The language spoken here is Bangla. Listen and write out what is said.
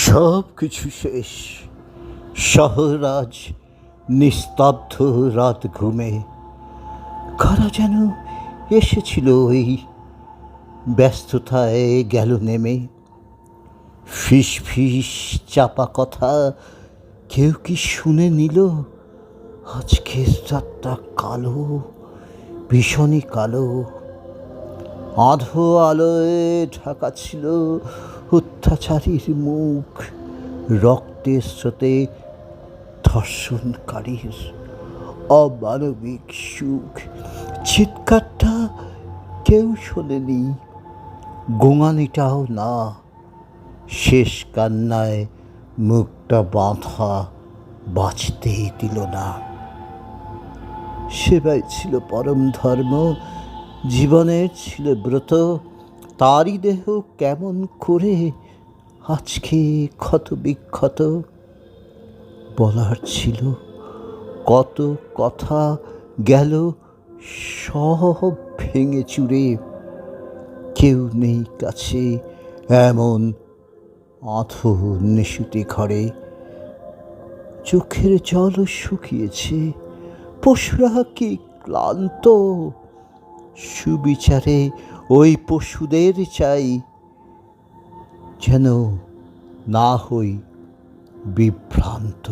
সব কিছু শেষ। শহর আজ নিস্তব্ধ, রাত ঘুমে। কারা যেন এসেছিল ওই ব্যস্ততায়, গেল নেমে। ফিস ফিস চাপা কথা কেউ কি শুনে নিল? আজকের রাতটা কালো, ভীষণই কালো। আধো আলোয় ঢাকা ছিল অত্যাচারীর মুখ, রক্তের স্রোতে ধর্ষণকারীর অমানবিক সুখ। চিৎকারটা কেউ শোনেনি, গোঙানিটাও না। শেষ কান্নায় মুখটা বাঁধা বাঁচতেই দিল না। সেবাই ছিল পরম ধর্ম, জীবনের ছিল ব্রত। তারই দেহ কেমন করে আজকে ক্ষত বিক্ষত। বলার ছিল কত কথা, গেল সব ভেঙে চুরে। কেউ নেই কাছে এমন আধো নিশুতি ঘরে। চোখের জলও শুকিয়েছে, পশুরা কি ক্লান্ত। সুবিচারে ওই পশুদের চাই, যেন না হই বিভ্রান্ত।